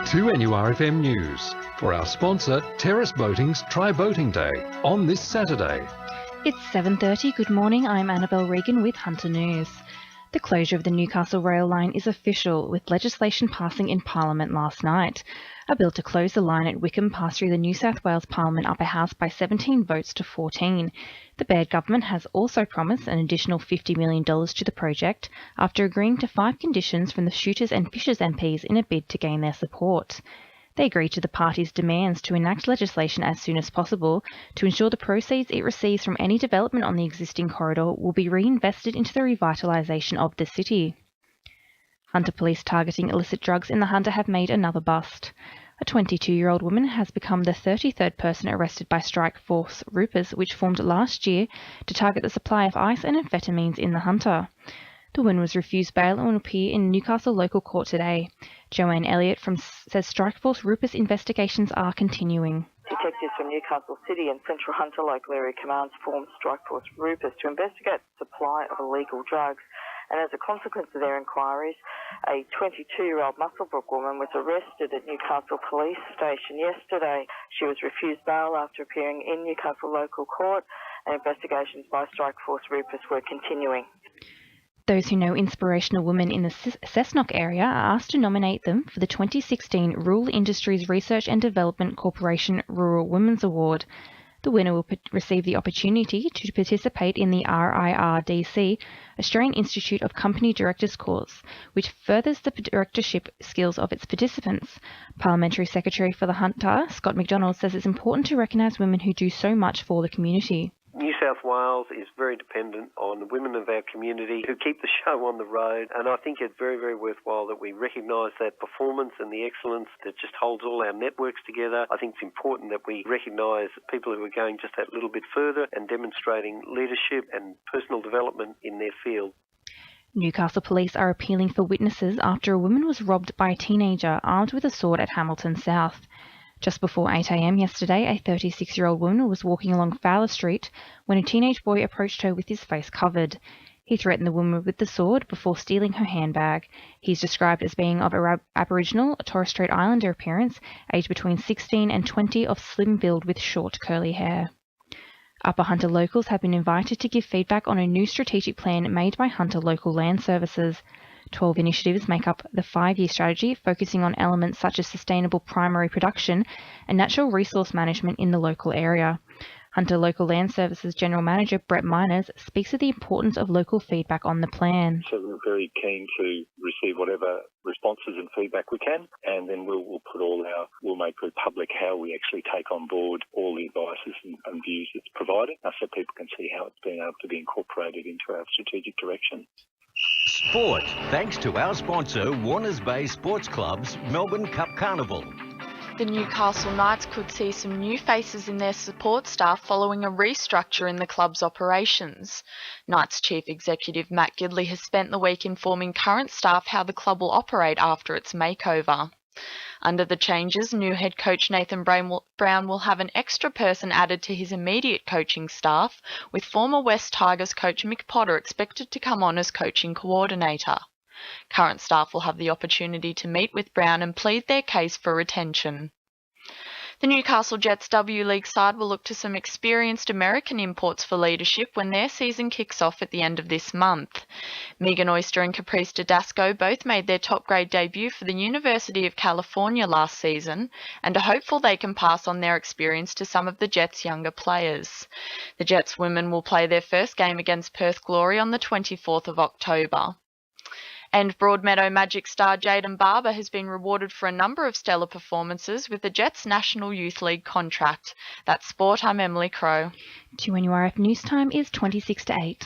2NURFM News for our sponsor Terrace Boating's Try Boating Day on this Saturday. It's 7:30. Good morning. I'm Annabelle Regan with Hunter News. The closure of the Newcastle rail line is official, with legislation passing in Parliament last night. A bill to close the line at Wickham passed through the New South Wales Parliament Upper House by 17 votes to 14. The Baird government has also promised an additional $50 million to the project after agreeing to 5 conditions from the Shooters and Fishers MPs in a bid to gain their support. They agreed to the party's demands to enact legislation as soon as possible to ensure the proceeds it receives from any development on the existing corridor will be reinvested into the revitalisation of the city. Hunter police targeting illicit drugs in the Hunter have made another bust. A 22-year-old woman has become the 33rd person arrested by Strike Force Rupers, which formed last year to target the supply of ice and amphetamines in the Hunter. The woman was refused bail and will appear in Newcastle local court today. Joanne Elliott says Strikeforce Rupert investigations are continuing. Detectives from Newcastle City and Central Hunter Local Area Commands formed Strikeforce Rupert to investigate the supply of illegal drugs. And as a consequence of their inquiries, a 22-year-old Muswellbrook woman was arrested at Newcastle Police Station yesterday. She was refused bail after appearing in Newcastle local court, and investigations by Strikeforce Rupert were continuing. Those who know inspirational women in the Cessnock area are asked to nominate them for the 2016 Rural Industries Research and Development Corporation Rural Women's Award. The winner will receive the opportunity to participate in the RIRDC, Australian Institute of Company Directors course, which furthers the directorship skills of its participants. Parliamentary Secretary for the Hunter, Scott McDonald, says it's important to recognise women who do so much for the community. New South Wales is very dependent on the women of our community who keep the show on the road, and I think it's very, very worthwhile that we recognise that performance and the excellence that just holds all our networks together. I think it's important that we recognise people who are going just that little bit further and demonstrating leadership and personal development in their field. Newcastle police are appealing for witnesses after a woman was robbed by a teenager armed with a sword at Hamilton South. Just before 8 a.m. yesterday, a 36-year-old woman was walking along Fowler Street when a teenage boy approached her with his face covered. He threatened the woman with the sword before stealing her handbag. He's described as being of Aboriginal, Torres Strait Islander appearance, aged between 16 and 20, of slim build with short curly hair. Upper Hunter locals have been invited to give feedback on a new strategic plan made by Hunter Local Land Services. 12 initiatives make up the 5-year strategy, focusing on elements such as sustainable primary production and natural resource management in the local area. Hunter Local Land Services General Manager Brett Miners speaks of the importance of local feedback on the plan. So we're very keen to receive whatever responses and feedback we can, and then we'll make it public how we actually take on board all the advices and views that's provided, so people can see how it's been able to be incorporated into our strategic direction. Sport, thanks to our sponsor, Warners Bay Sports Club's Melbourne Cup Carnival. The Newcastle Knights could see some new faces in their support staff following a restructure in the club's operations. Knights Chief Executive Matt Gidley has spent the week informing current staff how the club will operate after its makeover. Under the changes, new head coach Nathan Brown will have an extra person added to his immediate coaching staff, with former West Tigers coach Mick Potter expected to come on as coaching coordinator. Current staff will have the opportunity to meet with Brown and plead their case for retention. The Newcastle Jets W League side will look to some experienced American imports for leadership when their season kicks off at the end of this month. Megan Oyster and Caprice Didasco both made their top-grade debut for the University of California last season and are hopeful they can pass on their experience to some of the Jets' younger players. The Jets women will play their first game against Perth Glory on the 24th of October. And Broadmeadow Magic star Jayden Barber has been rewarded for a number of stellar performances with the Jets' National Youth League contract. That's Sport, I'm Emily Crow. 2NURF News Time is 26 to 8.